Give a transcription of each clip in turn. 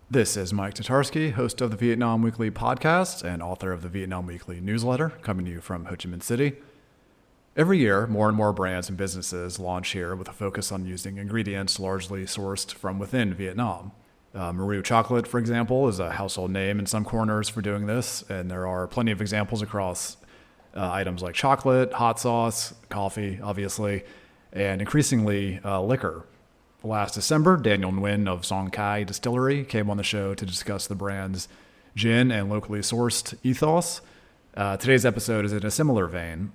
This is Mike Tatarsky, host of the Vietnam Weekly podcast and author of the Vietnam Weekly newsletter, coming to you from Ho Chi Minh City. Every year, more and more brands and businesses launch here with a focus on using ingredients largely sourced from within Vietnam. Maru chocolate, for example, is a household name in some corners for doing this, and there are plenty of examples across items like chocolate, hot sauce, coffee, obviously, and increasingly liquor. Last December, Daniel Nguyen of Song Kai Distillery came on the show to discuss the brand's gin and locally sourced ethos. Today's episode is in a similar vein.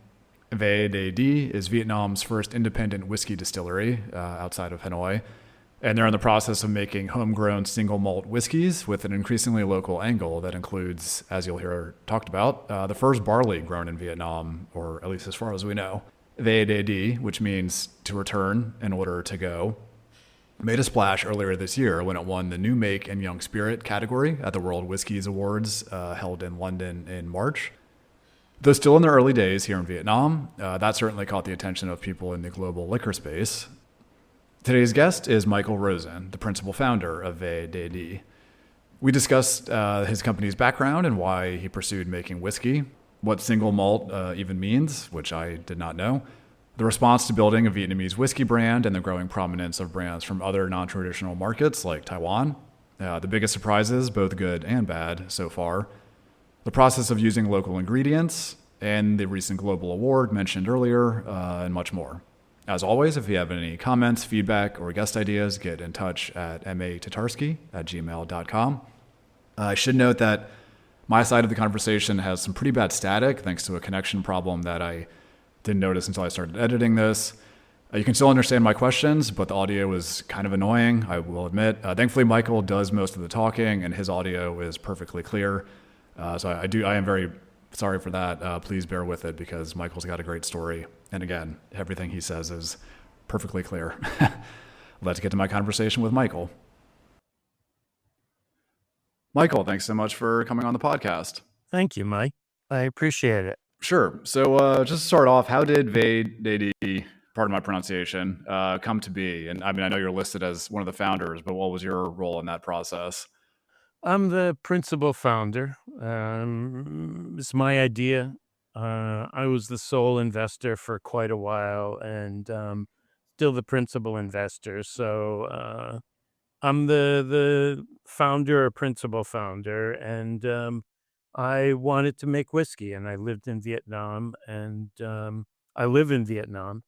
VAD is Vietnam's first independent whiskey distillery outside of Hanoi, and they're in the process of making homegrown single malt whiskeys with an increasingly local angle that includes, as you'll hear talked about, the first barley grown in Vietnam, or at least as far as we know. VAD, which means to return in order to go, made a splash earlier this year when it won the New Make and Young Spirit category at the World Whiskies Awards held in London in March. Though still in the early days here in Vietnam, that certainly caught the attention of people in the global liquor space. Today's guest is Michael Rosen, the principal founder of VAD. We discussed his company's background and why he pursued making whiskey, what single malt even means, which I did not know, the response to building a Vietnamese whiskey brand and the growing prominence of brands from other non-traditional markets like Taiwan, the biggest surprises, both good and bad so far, the process of using local ingredients, and the recent global award mentioned earlier, and much more. As always, if you have any comments, feedback, or guest ideas, get in touch at matatarsky@gmail.com. I should note that my side of the conversation has some pretty bad static thanks to a connection problem that I didn't notice until I started editing this. You can still understand my questions, but the audio was kind of annoying, I will admit. Thankfully, Michael does most of the talking, and his audio is perfectly clear. So I am very sorry for that. Please bear with it because Michael's got a great story. And again, everything he says is perfectly clear. Let's get to my conversation with Michael. Michael, thanks so much for coming on the podcast. Thank you, Mike. I appreciate it. Sure. So just to start off, how did VAD, pardon my pronunciation, come to be? And I mean, I know you're listed as one of the founders, but what was your role in that process? I'm the principal founder. It's my idea. I was the sole investor for quite a while and still the principal investor. So I'm the founder or principal founder. And I wanted to make whiskey, and I lived in Vietnam, and I live in Vietnam.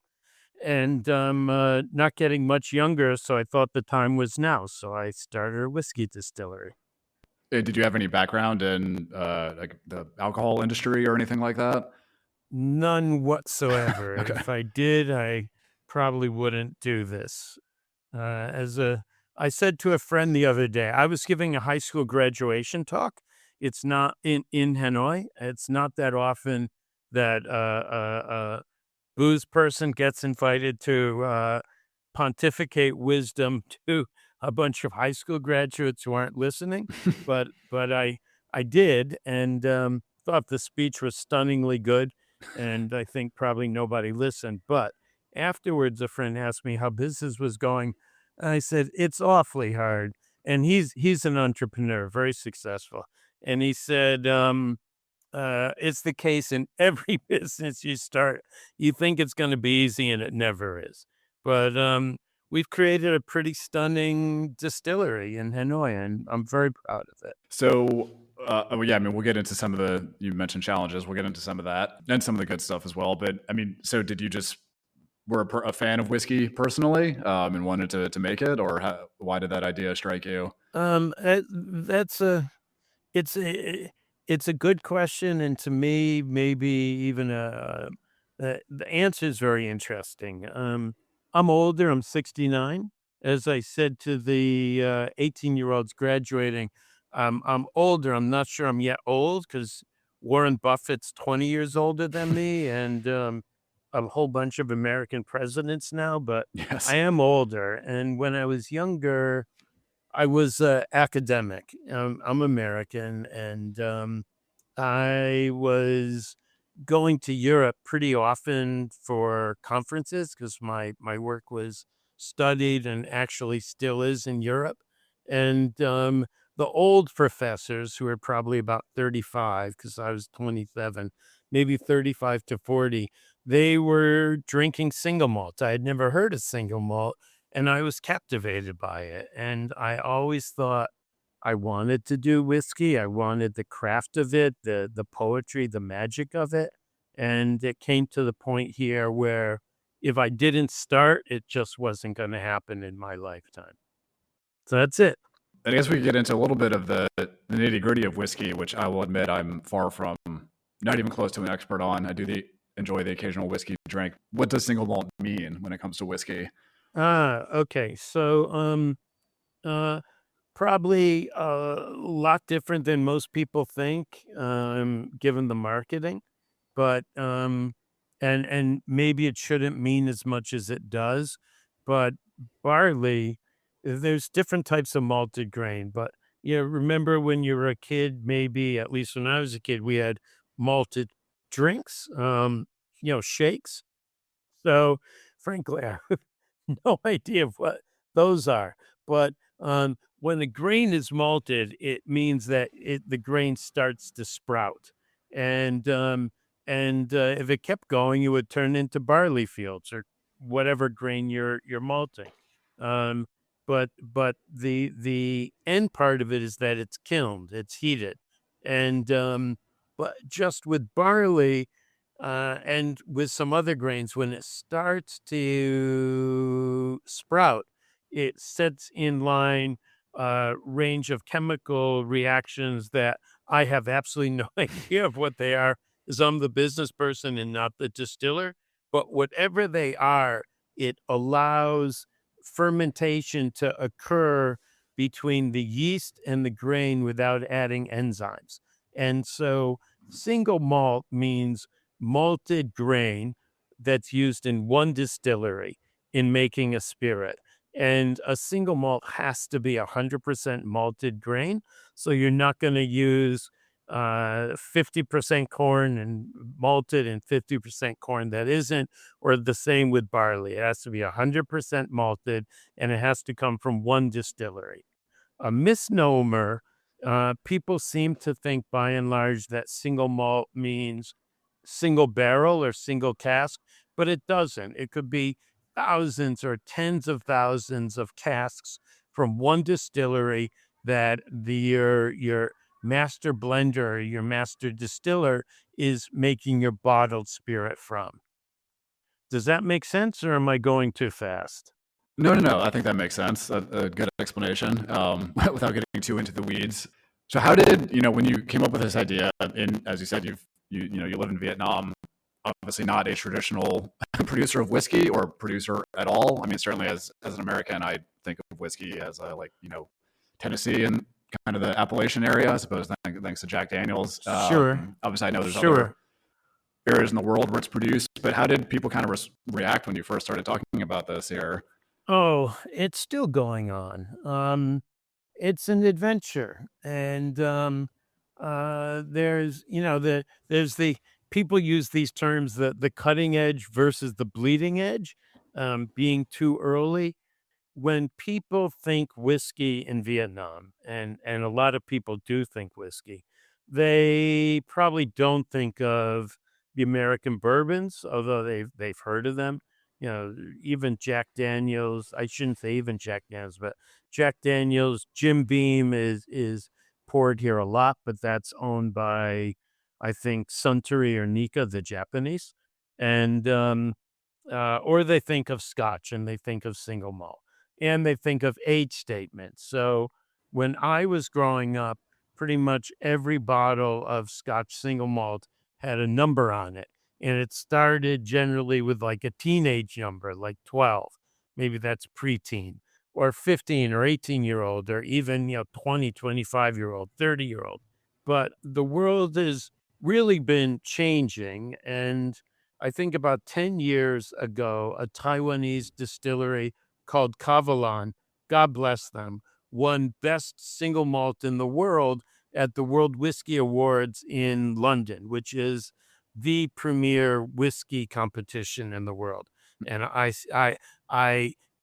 And I'm not getting much younger, so I thought the time was now. So I started a whiskey distillery. Did you have any background in like the alcohol industry or anything like that? None whatsoever. Okay. If I did, I probably wouldn't do this. I said to a friend the other day, I was giving a high school graduation talk. It's not in Hanoi. It's not that often that a booze person gets invited to pontificate wisdom to a bunch of high school graduates who aren't listening, but I did, and thought the speech was stunningly good, and I think probably nobody listened. But afterwards, a friend asked me how business was going. I said it's awfully hard, and he's an entrepreneur, very successful, and he said it's the case in every business you start. You think it's going to be easy, and it never is. But we've created a pretty stunning distillery in Hanoi, and I'm very proud of it. So, yeah, I mean, we'll get into some of you mentioned challenges. We'll get into some of that and some of the good stuff as well. But I mean, so did you just were a fan of whiskey personally and wanted to make it, or why did that idea strike you? That's it's a it's a good question, and to me, maybe even the answer is very interesting. I'm older. I'm 69. As I said to the 18-year-olds graduating, I'm older. I'm not sure I'm yet old because Warren Buffett's 20 years older than me, and a whole bunch of American presidents now. But Yes. I am older, and when I was younger, I was academic. I'm American, and I was going to Europe pretty often for conferences because my work was studied and actually still is in Europe. And the old professors who are probably about 35, because I was 27, maybe 35 to 40, they were drinking single malt. I had never heard of single malt, and I was captivated by it. And I always thought I wanted to do whiskey. I wanted the craft of it, the poetry, the magic of it. And it came to the point here where if I didn't start, it just wasn't going to happen in my lifetime. So that's it. And I guess we could get into a little bit of the nitty gritty of whiskey, which I will admit I'm far from, not even close to an expert on. I do enjoy the occasional whiskey drink. What does single malt mean when it comes to whiskey? Okay. So, uh, probably a lot different than most people think, given the marketing, but and maybe it shouldn't mean as much as it does, but barley, there's different types of malted grain, but remember when you were a kid, maybe at least when I was a kid, we had malted drinks, shakes. So frankly, I have no idea what those are, but when the grain is malted, it means that the grain starts to sprout, and if it kept going, it would turn into barley fields or whatever grain you're malting. Um, but the end part of it is that it's kilned, it's heated, and but just with barley and with some other grains, when it starts to sprout, it sets in line a range of chemical reactions that I have absolutely no idea of what they are, as I'm the business person and not the distiller. But whatever they are, it allows fermentation to occur between the yeast and the grain without adding enzymes. And so single malt means malted grain that's used in one distillery in making a spirit. And a single malt has to be 100% malted grain. So you're not going to use 50% corn and malted and 50% corn that isn't, or the same with barley. It has to be 100% malted and it has to come from one distillery. A misnomer. People seem to think by and large that single malt means single barrel or single cask, but it doesn't. It could be thousands or tens of thousands of casks from one distillery that your master blender or your master distiller is making your bottled spirit from. Does that make sense, or am I going too fast? No, no, no. I think that makes sense. A good explanation, without getting too into the weeds. So, how did when you came up with this idea? In as you said, you live in Vietnam. Obviously, not a traditional producer of whiskey or producer at all. I mean, certainly as an American, I think of whiskey as Tennessee and kind of the Appalachian area, I suppose. Thanks to Jack Daniels. Sure, Obviously, I know there's other sure. areas in the world where it's produced, but how did people kind of react when you first started talking about this here? Oh, it's still going on. It's an adventure, and there's there's the people use these terms, the cutting edge versus the bleeding edge, being too early. When people think whiskey in Vietnam, and a lot of people do think whiskey, they probably don't think of the American bourbons, although they've heard of them. Even Jack Daniels. I shouldn't say even Jack Daniels, but Jack Daniels, Jim Beam is poured here a lot, but that's owned by I think Suntory or Nika, the Japanese, and or they think of Scotch and they think of single malt and they think of age statements. So when I was growing up, pretty much every bottle of Scotch single malt had a number on it. And it started generally with like a teenage number, like 12. Maybe that's preteen, or 15 or 18-year-old, or even, 20, 25-year-old, 30-year-old. But the world has really been changing. And I think about 10 years ago, a Taiwanese distillery called Kavalan, God bless them, won Best Single Malt in the World at the World Whiskey Awards in London, which is the premier whiskey competition in the world. And I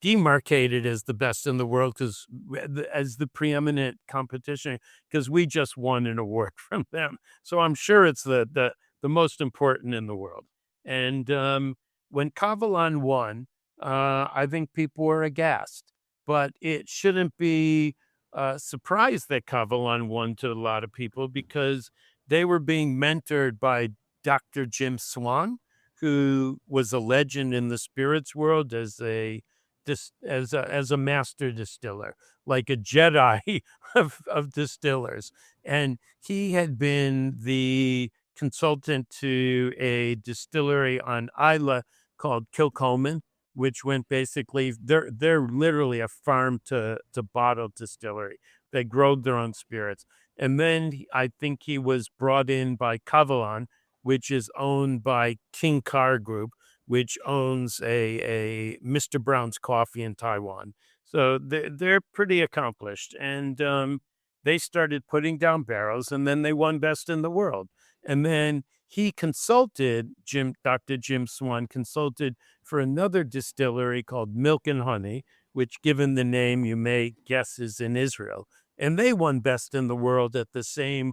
demarcated as the best in the world because as the preeminent competition because we just won an award from them. So I'm sure it's the most important in the world. And when Kavalan won, I think people were aghast, but it shouldn't be surprised that Kavalan won to a lot of people because they were being mentored by Dr. Jim Swan, who was a legend in the spirits world as a master distiller, like a Jedi of distillers. And he had been the consultant to a distillery on Isla called Kilcolman, which went basically they're literally a farm to bottle distillery. They grow their own spirits. And then I think he was brought in by Kavalan, which is owned by King Car Group, which owns a Mr. Brown's Coffee in Taiwan. So they're pretty accomplished. And they started putting down barrels, and then they won Best in the World. And then he consulted, Dr. Jim Swan consulted for another distillery called Milk and Honey, which, given the name, you may guess is in Israel. And they won Best in the World at the same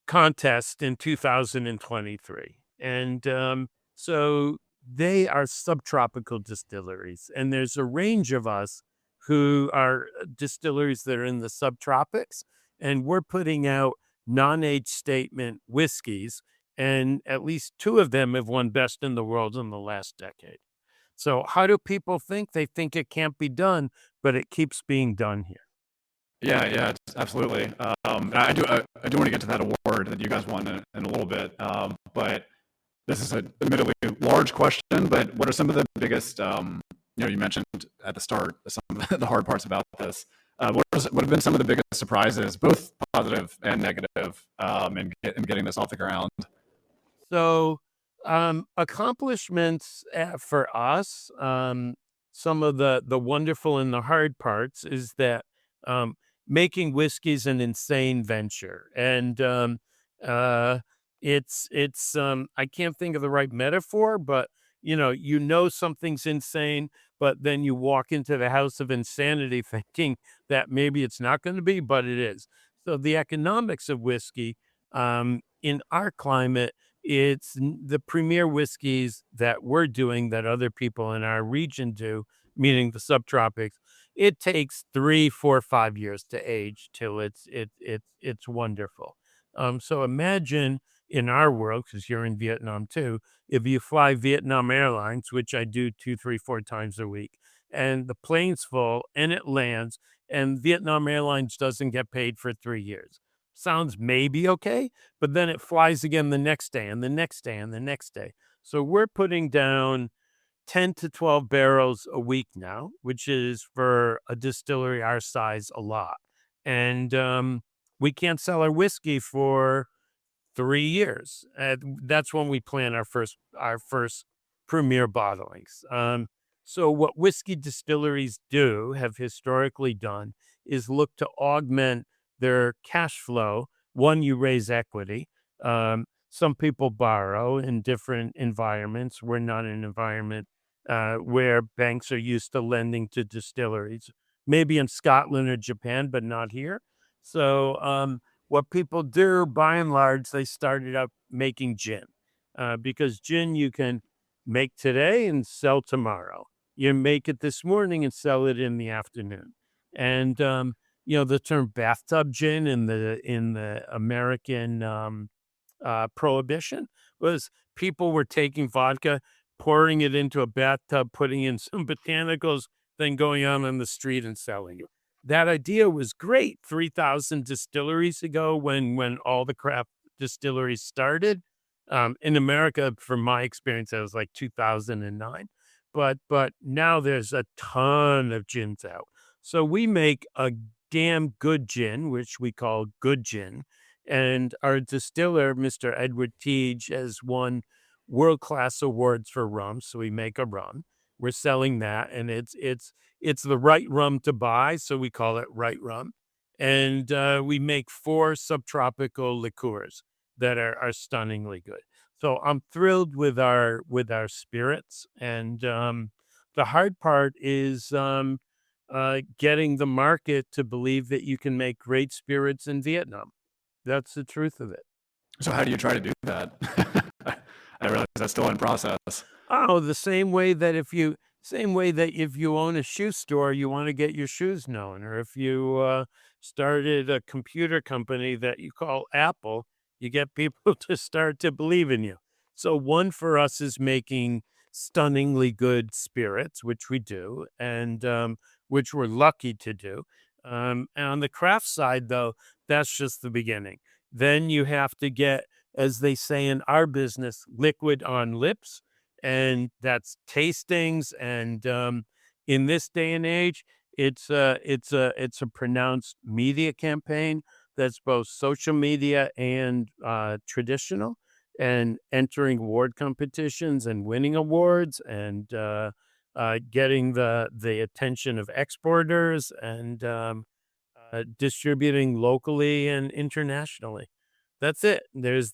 contest in 2023. And so they are subtropical distilleries. And there's a range of us who are distilleries that are in the subtropics. And we're putting out non-age statement whiskeys. And at least two of them have won Best in the World in the last decade. So how do people think? They think it can't be done, but it keeps being done here. Yeah, yeah, absolutely. I do want to get to that award that you guys won in a little bit. But this is an admittedly large question. But what are some of the biggest? You mentioned at the start some of the hard parts about this. What have been some of the biggest surprises, both positive and negative, in getting this off the ground? So, accomplishments for us, some of the wonderful and the hard parts is that making whiskey is an insane venture, and uh, it's I can't think of the right metaphor, but something's insane, but then you walk into the house of insanity thinking that maybe it's not going to be, but it is. So the economics of whiskey in our climate the premier whiskeys that we're doing that other people in our region do, meaning the subtropics. It takes 3, 4, 5 years to age till it's wonderful. So imagine in our world, because you're in Vietnam too, if you fly Vietnam Airlines, which I do 2, 3, 4 times a week, and the plane's full and it lands, and Vietnam Airlines doesn't get paid for 3 years. Sounds maybe okay, but then it flies again the next day and the next day and the next day. So we're putting down 10 to 12 barrels a week now, which is for a distillery our size a lot. And we can't sell our whiskey for 3 years. That's when we plan our first premier bottlings. So what whiskey distilleries have historically done is look to augment their cash flow. One, you raise equity. Some people borrow in different environments. We're not in an environment where banks are used to lending to distilleries. Maybe in Scotland or Japan, but not here. So what people do, by and large, they started up making gin because gin you can make today and sell tomorrow. You make it this morning and sell it in the afternoon. And the term bathtub gin in the American prohibition was people were taking vodka, pouring it into a bathtub, putting in some botanicals, then going out on the street and selling it. That idea was great 3,000 distilleries ago when all the craft distilleries started. In America, from my experience, that was like 2009. But now there's a ton of gins out. So we make a damn good gin, which we call good gin. And our distiller, Mr. Edward Teague, has won world-class awards for rum. So we make a rum. We're selling that, and it's the right rum to buy, so we call it right rum. And we make 4 subtropical liqueurs that are stunningly good. So I'm thrilled with our spirits, and The hard part is getting the market to believe that you can make great spirits in Vietnam. That's the truth of it. So how do you try to do that? I realize that's still in process. Oh, the same way that if you own a shoe store, you want to get your shoes known, or if you started a computer company that you call Apple, you get people to start to believe in you. So one for us is making stunningly good spirits, which we do, and which we're lucky to do. And on the craft side, though, that's just the beginning. Then you have to get, as they say in our business, liquid on lips, and that's tastings. And in this day and age, it's a pronounced media campaign that's both social media and traditional, and entering award competitions and winning awards, and getting the attention of exporters, and distributing locally and internationally. That's it. There's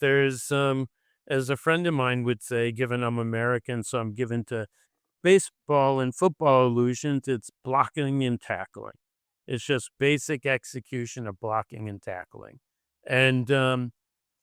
as a friend of mine would say, given I'm American, so I'm given to baseball and football illusions, it's blocking and tackling. It's just basic execution of blocking and tackling. And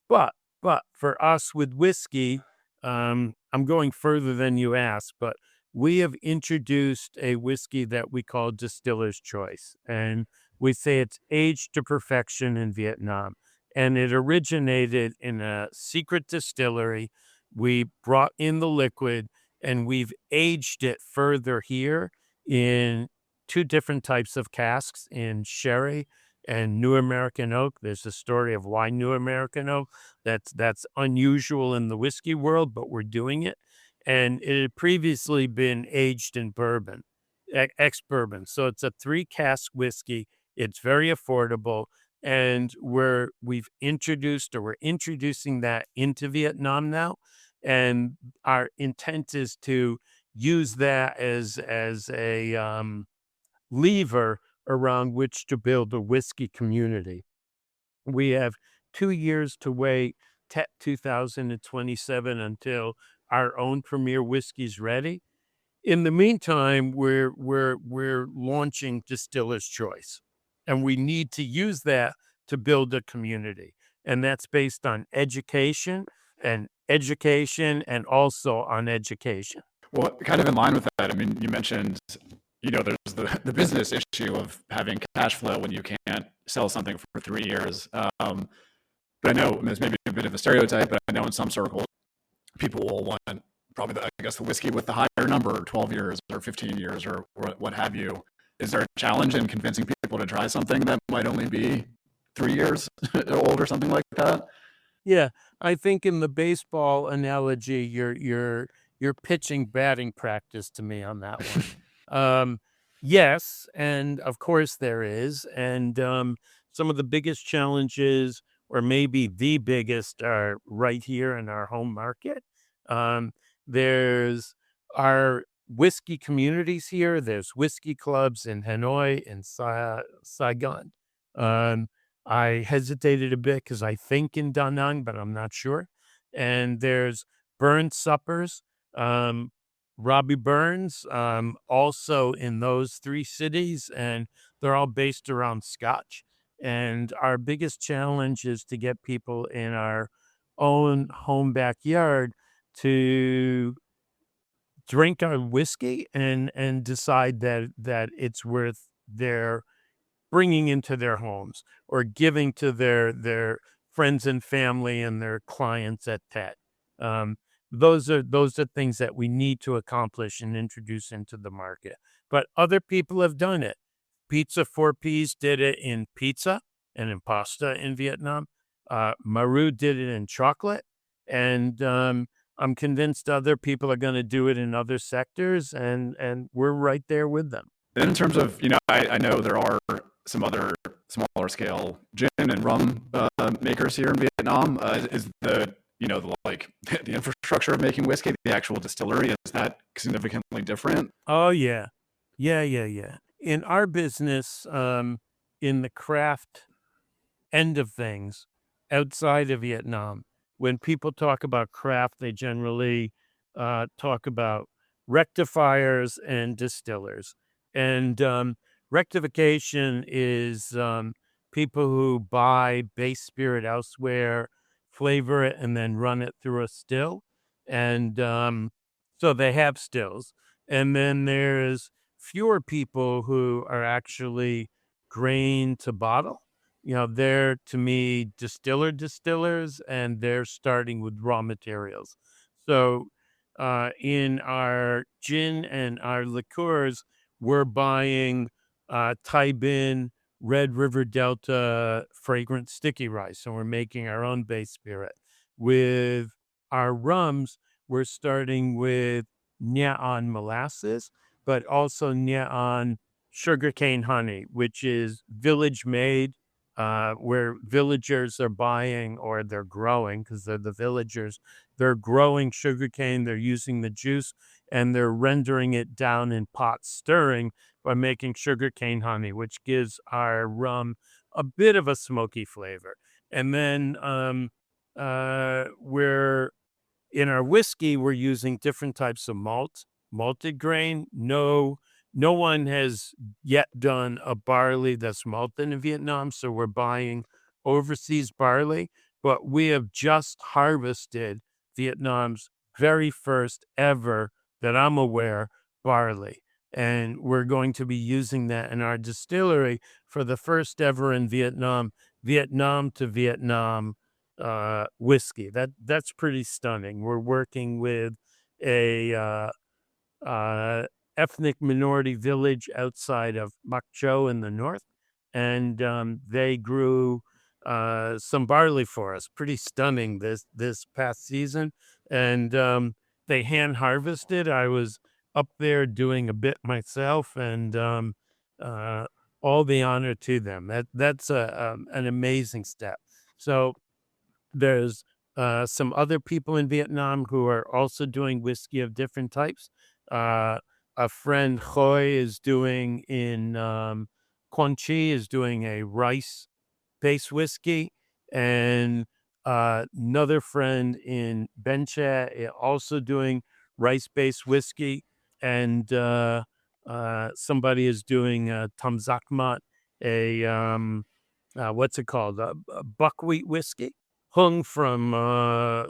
but but for us with whiskey, I'm going further than you asked, but we have introduced a whiskey that we call Distiller's Choice, and we say it's aged to perfection in Vietnam. And it originated in a secret distillery. We brought in the liquid, and we've aged it further here in two different types of casks, in sherry and New American oak. There's a story of why New American oak. That's unusual in the whiskey world, but we're doing it. And it had previously been aged in bourbon, ex-bourbon. So it's a 3 cask whiskey. It's very affordable, and we're introducing that into Vietnam now. And our intent is to use that as a lever around which to build a whiskey community. We have 2 years to wait, 2027, until our own premier whiskey's ready. In the meantime, we're launching Distiller's Choice, and we need to use that to build a community, and that's based on education and also on education. Well, kind of in line with that, I mean, you mentioned, there's the business issue of having cash flow when you can't sell something for 3 years. But I know this may be a bit of a stereotype, but I know in some circles, people will want probably, the whiskey with the higher number, 12 years or 15 years or what have you. Is there a challenge in convincing people to try something that might only be 3 years old or something like that? Yeah, I think in the baseball analogy, you're pitching batting practice to me on that one. Yes, and of course there is, and some of the biggest challenges, or maybe the biggest, are right here in our home market. Um, there's our whiskey communities here. There's whiskey clubs in Hanoi and Saigon. Um, I hesitated a bit because I think in Da Nang, but I'm not sure. And there's Burns Suppers, um, Robbie Burns, also in those 3 cities, and they're all based around Scotch. And our biggest challenge is to get people in our own home backyard to drink our whiskey and decide that it's worth their bringing into their homes, or giving to their friends and family and their clients at TED. Um, those are things that we need to accomplish and introduce into the market. But other people have done it. Pizza 4Ps did it in pizza and in pasta in Vietnam. Maru did it in chocolate, and I'm convinced other people are going to do it in other sectors, and we're right there with them. Then in terms of, I know there are some other smaller scale gin and rum makers here in Vietnam. Is the infrastructure of making whiskey, the actual distillery, is that significantly different? Oh yeah, yeah. In our business, in the craft end of things, outside of Vietnam, when people talk about craft, they generally talk about rectifiers and distillers. And rectification is people who buy base spirit elsewhere, flavor it, and then run it through a still. And so they have stills. And then there's fewer people who are actually grain to bottle. They're, to me, distillers, and they're starting with raw materials. So in our gin and our liqueurs, we're buying Thai Bin, Red River Delta fragrant sticky rice. So we're making our own base spirit. With our rums, we're starting with Nyan molasses, but also Nyan sugarcane honey, which is village made, where villagers are buying, or they're growing, because they're the villagers. They're growing sugarcane, they're using the juice, and they're rendering it down in pots, stirring by making sugarcane honey, which gives our rum a bit of a smoky flavor. And then we're in our whiskey, we're using different types of malted grain. No one has yet done a barley that's malted in Vietnam, so we're buying overseas barley. But we have just harvested Vietnam's very first ever, that I'm aware, barley. And we're going to be using that in our distillery for the first ever in Vietnam, Vietnam to Vietnam whiskey. That's pretty stunning. We're working with a ethnic minority village outside of Mok Chow in the north, and they grew some barley for us. Pretty stunning this past season, and they hand harvested. I was up there doing a bit myself, and all the honor to them. That's an amazing step. So there's some other people in Vietnam who are also doing whiskey of different types. A friend, Khoi, is doing in Quan Chi, is doing a rice-based whiskey. And another friend in Ben Cha also doing rice-based whiskey. And somebody is doing Tam Sak Mat, what's it called? A buckwheat whiskey, hung from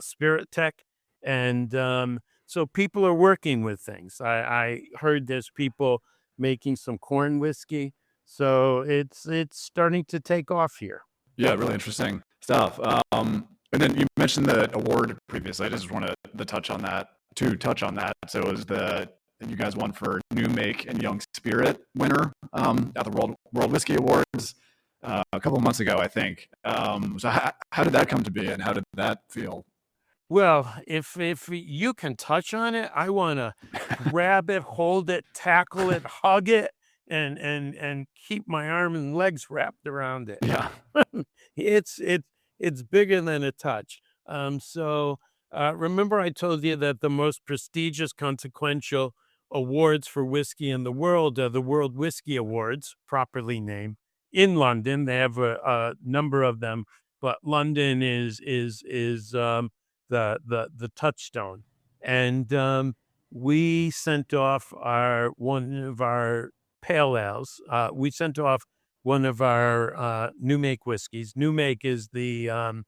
Spirit Tech. And so people are working with things. I heard there's people making some corn whiskey. So it's starting to take off here. Yeah, really interesting stuff. And then you mentioned the award previously. I just wanted to touch on that. So it was you guys won for New Make and Young Spirit winner at the World Whiskey Awards a couple of months ago, I think. So how did that come to be, and how did that feel? Well, if you can touch on it, I want to grab it, hold it, tackle it, hug it, and keep my arm and legs wrapped around it. Yeah. It's bigger than a touch. So remember I told you that the most prestigious, consequential awards for whiskey in the world are the World Whiskey Awards, properly named, in London. They have a number of them, but London is the touchstone. And we sent off one of our pale ales. We sent off one of our New Make whiskeys. New Make is the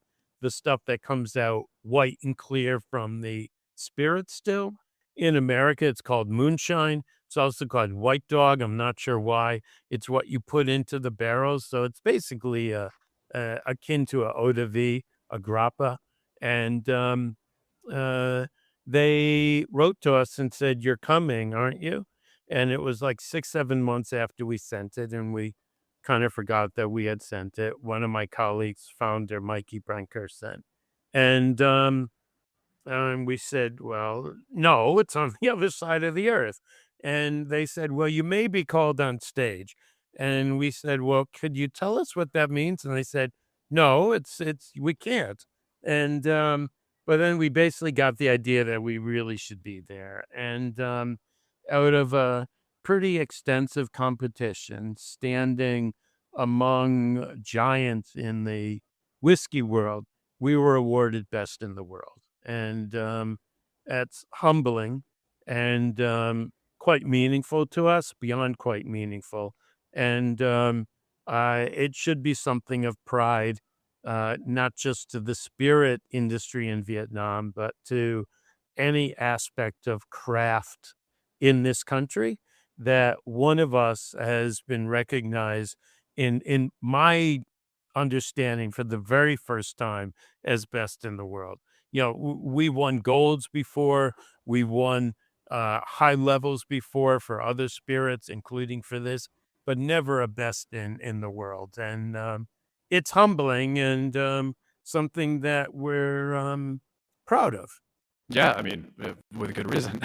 stuff that comes out white and clear from the spirit still. In America, it's called moonshine. It's also called white dog. I'm not sure why. It's what you put into the barrels. So it's basically akin to a eau de vie, a grappa. And they wrote to us and said, "You're coming, aren't you?" And it was like 6-7 months after we sent it, and we kind of forgot that we had sent it. One of my colleagues, founder Mikey Brenker, sent. And we said, "Well, no, it's on the other side of the earth." And they said, "Well, you may be called on stage." And we said, "Well, could you tell us what that means?" And they said, "No, it's we can't." And but then we basically got the idea that we really should be there. And out of a pretty extensive competition, standing among giants in the whiskey world, we were awarded best in the world. And that's humbling. and quite meaningful to us, beyond quite meaningful. And it should be something of pride, not just to the spirit industry in Vietnam, but to any aspect of craft in this country, that one of us has been recognized in my understanding for the very first time as best in the world. We won golds before, we won high levels before for other spirits, including for this, but never a best in the world. And it's humbling, and something that we're proud of. Yeah, I mean, with good reason.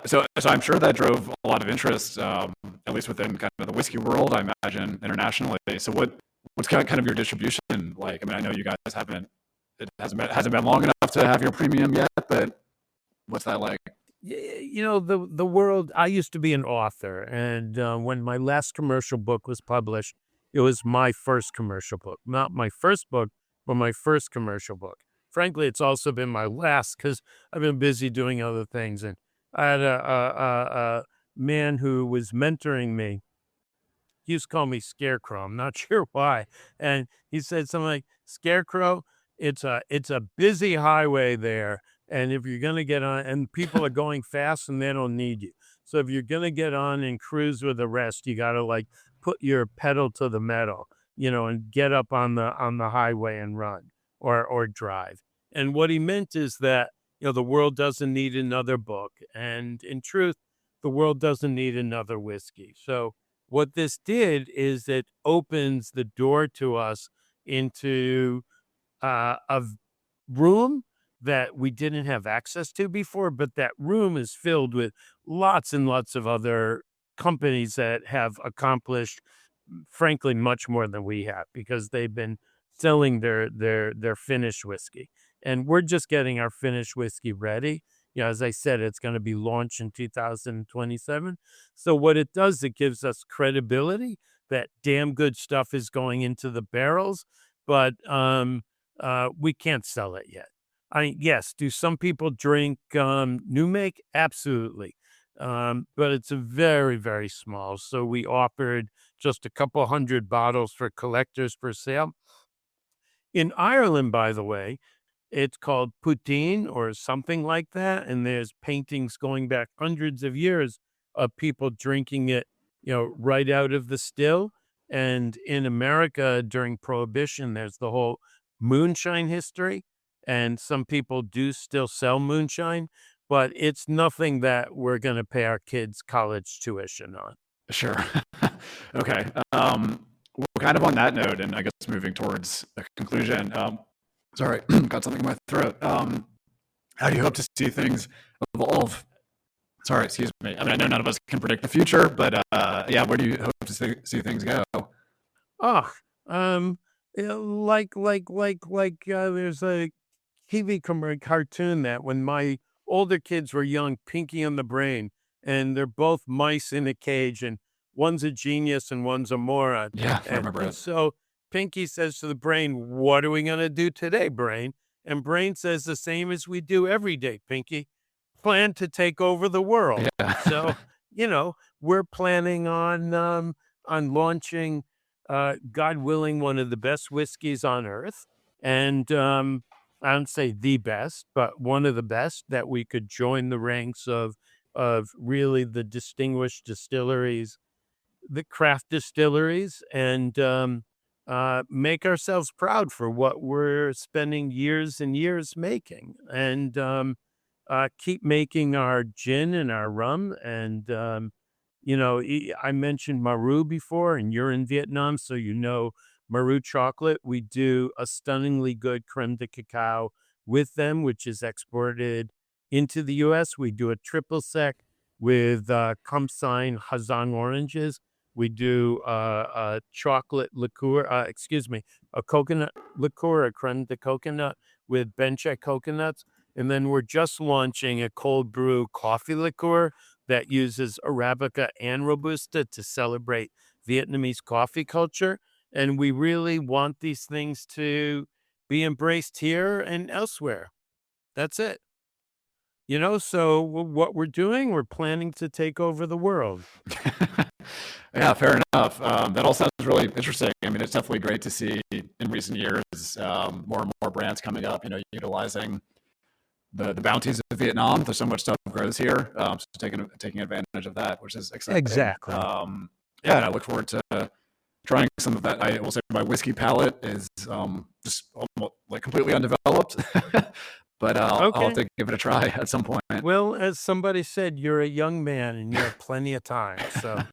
So I'm sure that drove a lot of interest, at least within kind of the whiskey world, I imagine, internationally. So what's kind of your distribution like? I mean, I know you guys haven't it hasn't been long enough to have your premium yet, but what's that like? The world. I used to be an author, and when my last commercial book was published, it was my first commercial book, not my first book, but my first commercial book. Frankly, it's also been my last because I've been busy doing other things. And I had a man who was mentoring me. He used to call me Scarecrow. I'm not sure why. And he said something like, "Scarecrow, it's a busy highway there. And if you're gonna get on, and people are going fast and they don't need you. So if you're gonna get on and cruise with the rest, you gotta like put your pedal to the metal, and get up on the highway and run or drive." And what he meant is that, the world doesn't need another book. And in truth, the world doesn't need another whiskey. So what this did is it opens the door to us into a room that we didn't have access to before, but that room is filled with lots and lots of other companies that have accomplished, frankly, much more than we have, because they've been selling their finished whiskey, and we're just getting our finished whiskey ready. As I said, it's going to be launched in 2027. So what it does, it gives us credibility that damn good stuff is going into the barrels, but we can't sell it yet. Yes, do some people drink new make? Absolutely. But it's a very, very small. So we offered just a couple hundred bottles for collectors for sale. In Ireland, by the way, it's called poutine or something like that, and there's paintings going back hundreds of years of people drinking it, right out of the still. And in America during Prohibition, there's the whole moonshine history, and some people do still sell moonshine, but it's nothing that we're going to pay our kids college tuition on. Sure. Okay. Well, kind of on that note, and I guess moving towards a conclusion. Sorry, got something in my throat. How do you hope to see things evolve? Sorry, excuse me. I mean, I know none of us can predict the future, but yeah, where do you hope to see things go? Oh, there's a TV cartoon that when my older kids were young, Pinky and the Brain, and they're both mice in a cage, and one's a genius and one's a moron. Yeah, I And, remember and it. so Pinky says to the Brain, "What are we going to do today, Brain?" And Brain says, "The same as we do every day, Pinky. Plan to take over the world." Yeah. So, we're planning on launching, God willing, one of the best whiskeys on earth. And I don't say the best, but one of the best, that we could join the ranks of really the distinguished distilleries, the craft distilleries, and make ourselves proud for what we're spending years and years making, and keep making our gin and our rum. And I mentioned Maru before, and you're in Vietnam, so Maru chocolate. We do a stunningly good creme de cacao with them, which is exported into the U.S. We do a triple sec with Kamsine Hazang oranges. We do a chocolate liqueur, excuse me, a coconut liqueur, a creme de coconut with Benche coconuts. And then we're just launching a cold brew coffee liqueur that uses Arabica and Robusta to celebrate Vietnamese coffee culture. And we really want these things to be embraced here and elsewhere. That's it. So what we're doing, we're planning to take over the world. Yeah, fair enough. That all sounds really interesting. I mean, it's definitely great to see in recent years more and more brands coming up, utilizing the bounties of Vietnam. There's so much stuff grows here, so taking advantage of that, which is exciting. Exactly. Yeah, and I look forward to trying some of that. I will say my whiskey palate is just almost like completely undeveloped, but I'll have to give it a try at some point. Well, as somebody said, you're a young man and you have plenty of time. So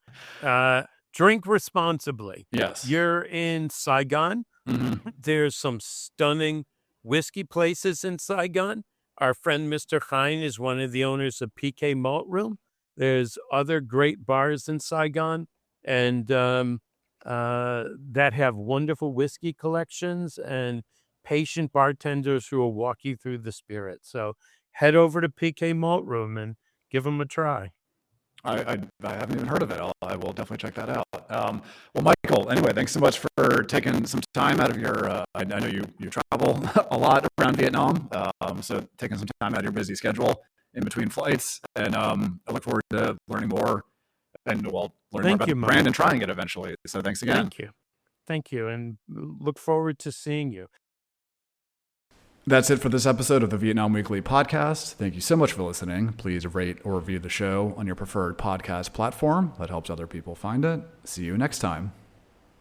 drink responsibly. Yes. You're in Saigon. Mm-hmm. There's some stunning whiskey places in Saigon. Our friend Mr. Hein is one of the owners of PK Malt Room. There's other great bars in Saigon and that have wonderful whiskey collections and patient bartenders who will walk you through the spirit. So head over to PK Malt Room and give them a try. I haven't even heard of it. I will definitely check that out. Well, Michael, anyway, thanks so much for taking some time out of your, I know you travel a lot around Vietnam, so taking some time out of your busy schedule in between flights, and I look forward to learning more and learning more about the brand and trying it eventually. So thanks again. Thank you, and look forward to seeing you. That's it for this episode of the Vietnam Weekly podcast. Thank you so much for listening. Please rate or review the show on your preferred podcast platform. That helps other people find it. See you next time.